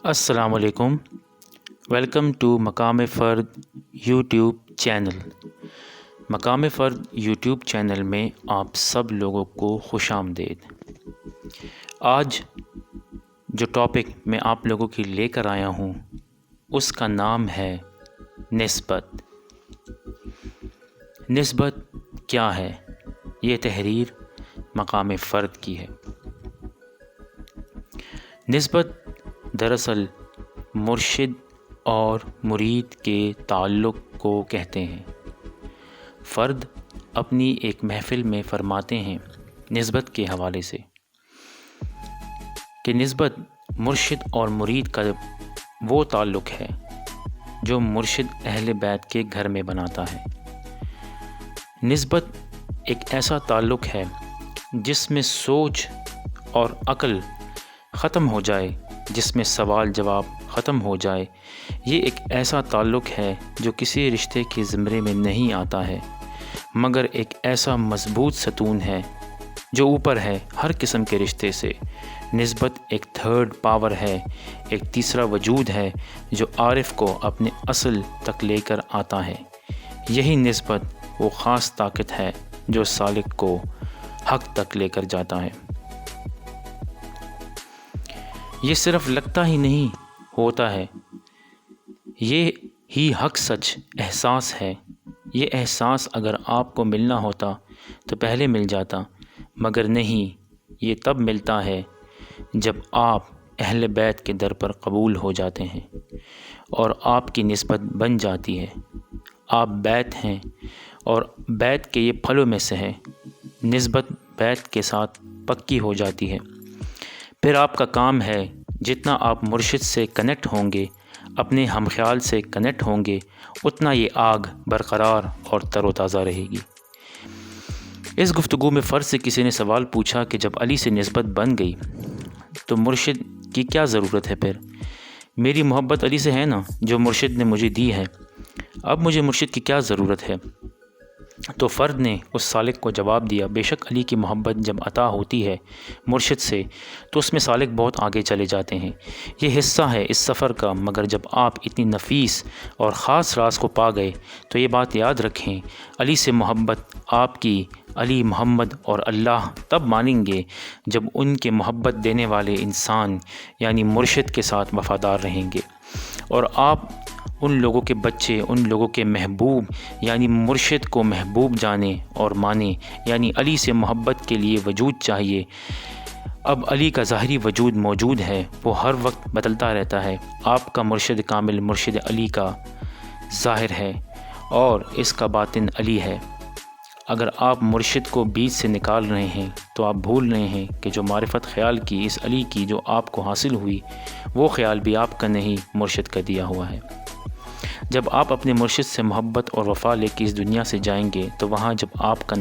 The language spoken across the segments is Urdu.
السلام علیکم. ویلکم ٹو مقام فرد یوٹیوب چینل. مقام فرد یوٹیوب چینل میں آپ سب لوگوں کو خوش آمدید. آج جو ٹاپک میں آپ لوگوں کی لے کر آیا ہوں اس کا نام ہے نسبت. نسبت کیا ہے؟ یہ تحریر مقام فرد کی ہے. نسبت دراصل مرشد اور مرید کے تعلق کو کہتے ہیں. فرد اپنی ایک محفل میں فرماتے ہیں نسبت کے حوالے سے کہ نسبت مرشد اور مرید کا وہ تعلق ہے جو مرشد اہل بیت کے گھر میں بناتا ہے. نسبت ایک ایسا تعلق ہے جس میں سوچ اور عقل ختم ہو جائے، جس میں سوال جواب ختم ہو جائے. یہ ایک ایسا تعلق ہے جو کسی رشتے کے زمرے میں نہیں آتا ہے، مگر ایک ایسا مضبوط ستون ہے جو اوپر ہے ہر قسم کے رشتے سے. نسبت ایک تھرڈ پاور ہے، ایک تیسرا وجود ہے جو عارف کو اپنے اصل تک لے کر آتا ہے. یہی نسبت وہ خاص طاقت ہے جو سالک کو حق تک لے کر جاتا ہے. یہ صرف لگتا ہی نہیں ہوتا ہے، یہ ہی حق سچ احساس ہے. یہ احساس اگر آپ کو ملنا ہوتا تو پہلے مل جاتا، مگر نہیں. یہ تب ملتا ہے جب آپ اہل بیت کے در پر قبول ہو جاتے ہیں اور آپ کی نسبت بن جاتی ہے. آپ بیت ہیں اور بیت کے یہ پھلوں میں سے ہے. نسبت بیت کے ساتھ پکی ہو جاتی ہے. پھر آپ کا کام ہے جتنا آپ مرشد سے کنیکٹ ہوں گے، اپنے ہم خیال سے کنیکٹ ہوں گے، اتنا یہ آگ برقرار اور تر و تازہ رہے گی. اس گفتگو میں فرد سے کسی نے سوال پوچھا کہ جب علی سے نسبت بن گئی تو مرشد کی کیا ضرورت ہے؟ پھر میری محبت علی سے ہے نا جو مرشد نے مجھے دی ہے، اب مجھے مرشد کی کیا ضرورت ہے؟ تو فرد نے اس سالک کو جواب دیا، بے شک علی کی محبت جب عطا ہوتی ہے مرشد سے تو اس میں سالک بہت آگے چلے جاتے ہیں. یہ حصہ ہے اس سفر کا. مگر جب آپ اتنی نفیس اور خاص راز کو پا گئے تو یہ بات یاد رکھیں، علی سے محبت آپ کی علی، محمد اور اللہ تب مانیں گے جب ان کے محبت دینے والے انسان یعنی مرشد کے ساتھ وفادار رہیں گے. اور آپ ان لوگوں کے بچے، ان لوگوں کے محبوب یعنی مرشد کو محبوب جانیں اور مانیں. یعنی علی سے محبت کے لیے وجود چاہیے. اب علی کا ظاہری وجود موجود ہے، وہ ہر وقت بدلتا رہتا ہے. آپ کا مرشد کامل مرشد علی کا ظاہر ہے اور اس کا باطن علی ہے. اگر آپ مرشد کو بیچ سے نکال رہے ہیں تو آپ بھول رہے ہیں کہ جو معرفت خیال کی اس علی کی جو آپ کو حاصل ہوئی، وہ خیال بھی آپ کا نہیں، مرشد کا دیا ہوا ہے. جب آپ اپنے مرشد سے محبت اور وفا لے کے اس دنیا سے جائیں گے تو وہاں جب آپ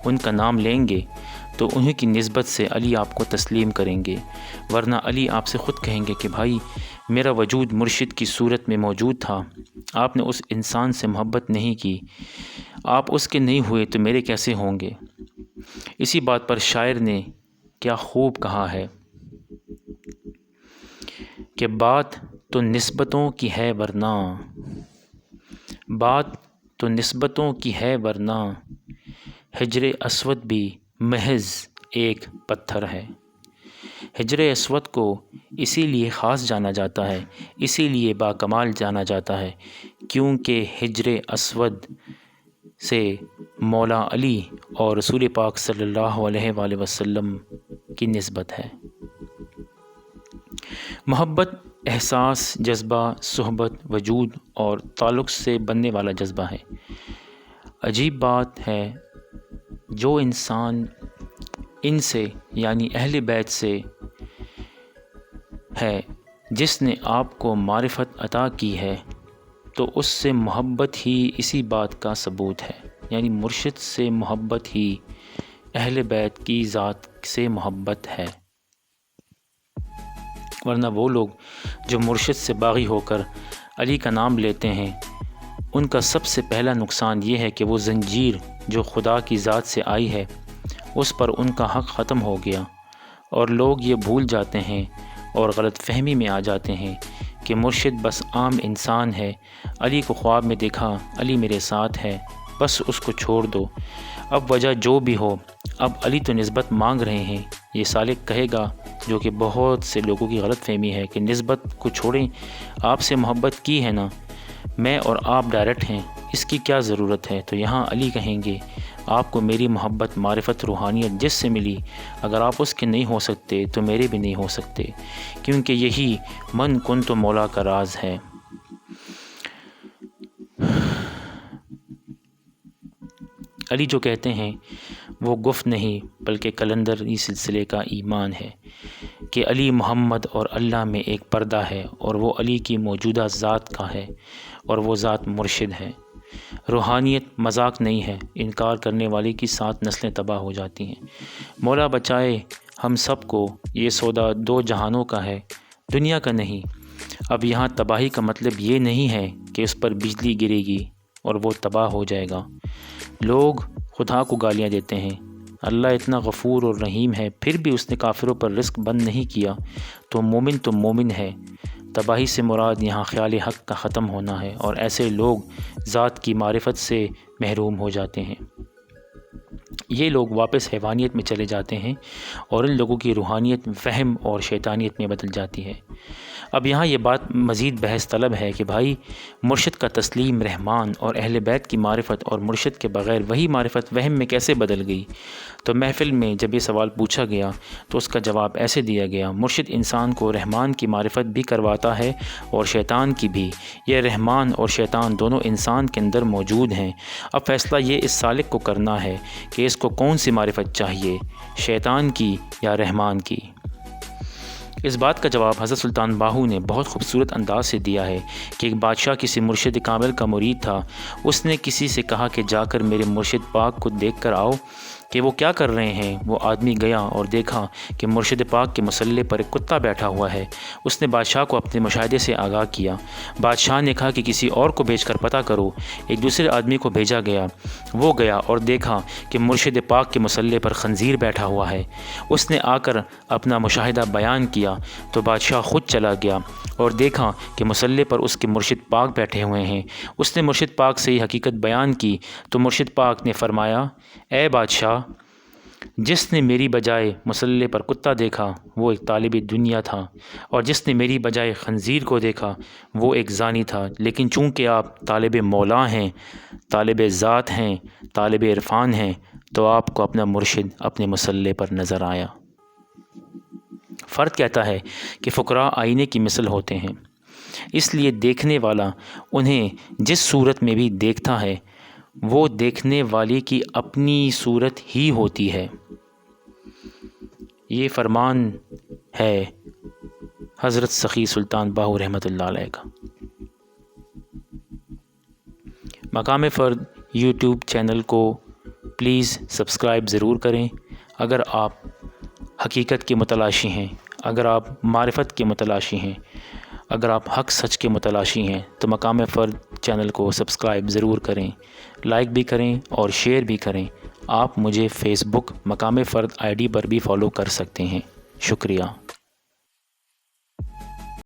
ان کا نام لیں گے تو انہیں کی نسبت سے علی آپ کو تسلیم کریں گے. ورنہ علی آپ سے خود کہیں گے کہ بھائی میرا وجود مرشد کی صورت میں موجود تھا، آپ نے اس انسان سے محبت نہیں کی، آپ اس کے نہیں ہوئے تو میرے کیسے ہوں گے؟ اسی بات پر شاعر نے کیا خوب کہا ہے کہ بات تو نسبتوں کی ہے ورنہ، بات تو نسبتوں کی ہے ورنہ، حجر اسود بھی محض ایک پتھر ہے. حجر اسود کو اسی لیے خاص جانا جاتا ہے، اسی لیے باکمال جانا جاتا ہے کیونکہ حجر اسود سے مولا علی اور رسول پاک صلی اللہ علیہ وآلہ وسلم کی نسبت ہے. محبت احساس، جذبہ، صحبت، وجود اور تعلق سے بننے والا جذبہ ہے. عجیب بات ہے جو انسان ان سے یعنی اہل بیت سے ہے، جس نے آپ کو معرفت عطا کی ہے، تو اس سے محبت ہی اسی بات کا ثبوت ہے. یعنی مرشد سے محبت ہی اہل بیت کی ذات سے محبت ہے. ورنہ وہ لوگ جو مرشد سے باغی ہو کر علی کا نام لیتے ہیں، ان کا سب سے پہلا نقصان یہ ہے کہ وہ زنجیر جو خدا کی ذات سے آئی ہے اس پر ان کا حق ختم ہو گیا، اور لوگ یہ بھول جاتے ہیں اور غلط فہمی میں آ جاتے ہیں کہ مرشد بس عام انسان ہے، علی کو خواب میں دیکھا، علی میرے ساتھ ہے، بس اس کو چھوڑ دو، اب وجہ جو بھی ہو، اب علی تو نسبت مانگ رہے ہیں۔ یہ سالک کہے گا، جو کہ بہت سے لوگوں کی غلط فہمی ہے، کہ نسبت کو چھوڑیں، آپ سے محبت کی ہے نا، میں اور آپ ڈائریکٹ ہیں، اس کی کیا ضرورت ہے؟ تو یہاں علی کہیں گے، آپ کو میری محبت، معرفت، روحانیت جس سے ملی، اگر آپ اس کے نہیں ہو سکتے تو میرے بھی نہیں ہو سکتے، کیونکہ یہی من کن تو مولا کا راز ہے۔ علی جو کہتے ہیں وہ گفت نہیں بلکہ کلندری سلسلے کا ایمان ہے کہ علی محمد اور اللہ میں ایک پردہ ہے، اور وہ علی کی موجودہ ذات کا ہے، اور وہ ذات مرشد ہے۔ روحانیت مذاق نہیں ہے، انکار کرنے والے کی 7 نسلیں تباہ ہو جاتی ہیں۔ مولا بچائے ہم سب کو، یہ سودا 2 جہانوں کا ہے، دنیا کا نہیں۔ اب یہاں تباہی کا مطلب یہ نہیں ہے کہ اس پر بجلی گرے گی اور وہ تباہ ہو جائے گا۔ لوگ خدا کو گالیاں دیتے ہیں، اللہ اتنا غفور اور رحیم ہے، پھر بھی اس نے کافروں پر رزق بند نہیں کیا، تو مومن ہے۔ تباہی سے مراد یہاں خیال حق کا ختم ہونا ہے، اور ایسے لوگ ذات کی معرفت سے محروم ہو جاتے ہیں۔ یہ لوگ واپس حیوانیت میں چلے جاتے ہیں، اور ان لوگوں کی روحانیت وہم اور شیطانیت میں بدل جاتی ہے۔ اب یہاں یہ بات مزید بحث طلب ہے کہ بھائی، مرشد کا تسلیم رحمان اور اہل بیت کی معرفت اور مرشد کے بغیر وہی معرفت وہم میں کیسے بدل گئی؟ تو محفل میں جب یہ سوال پوچھا گیا تو اس کا جواب ایسے دیا گیا، مرشد انسان کو رحمان کی معرفت بھی کرواتا ہے اور شیطان کی بھی۔ یہ رحمان اور شیطان دونوں انسان کے اندر موجود ہیں۔ اب فیصلہ یہ اس سالک کو کرنا ہے کہ اس کو کون سی معرفت چاہیے، شیطان کی یا رحمان کی۔ اس بات کا جواب حضرت سلطان باہو نے بہت خوبصورت انداز سے دیا ہے کہ ایک بادشاہ کسی مرشد کامل کا مرید تھا۔ اس نے کسی سے کہا کہ جا کر میرے مرشد پاک کو دیکھ کر آؤ کہ وہ کیا کر رہے ہیں۔ وہ آدمی گیا اور دیکھا کہ مرشد پاک کے مصلے پر ایک کتا بیٹھا ہوا ہے۔ اس نے بادشاہ کو اپنے مشاہدے سے آگاہ کیا۔ بادشاہ نے کہا کہ کسی اور کو بھیج کر پتہ کرو۔ ایک دوسرے آدمی کو بھیجا گیا، وہ گیا اور دیکھا کہ مرشد پاک کے مصلے پر خنزیر بیٹھا ہوا ہے۔ اس نے آ کر اپنا مشاہدہ بیان کیا تو بادشاہ خود چلا گیا اور دیکھا کہ مصلے پر اس کے مرشد پاک بیٹھے ہوئے ہیں۔ اس نے مرشد پاک سے یہ حقیقت بیان کی تو مرشد پاک نے فرمایا، اے بادشاہ، جس نے میری بجائے مصلے پر کتا دیکھا وہ ایک طالب دنیا تھا، اور جس نے میری بجائے خنزیر کو دیکھا وہ ایک زانی تھا، لیکن چونکہ آپ طالب مولا ہیں، طالب ذات ہیں، طالب عرفان ہیں، تو آپ کو اپنا مرشد اپنے مصلے پر نظر آیا۔ فرد کہتا ہے کہ فقراء آئینے کی مثل ہوتے ہیں، اس لیے دیکھنے والا انہیں جس صورت میں بھی دیکھتا ہے وہ دیکھنے والے کی اپنی صورت ہی ہوتی ہے۔ یہ فرمان ہے حضرت سخی سلطان باہو رحمۃ اللہ علیہ کا۔ مقام فرد یوٹیوب چینل کو پلیز سبسکرائب ضرور کریں۔ اگر آپ حقیقت کے متلاشی ہیں، اگر آپ معرفت کے متلاشی ہیں، اگر آپ حق سچ کے متلاشی ہیں تو مقام فرد چینل کو سبسکرائب ضرور کریں، لائک بھی کریں اور شیئر بھی کریں۔ آپ مجھے فیس بک مقام فرد ID پر بھی فالو کر سکتے ہیں۔ شکریہ۔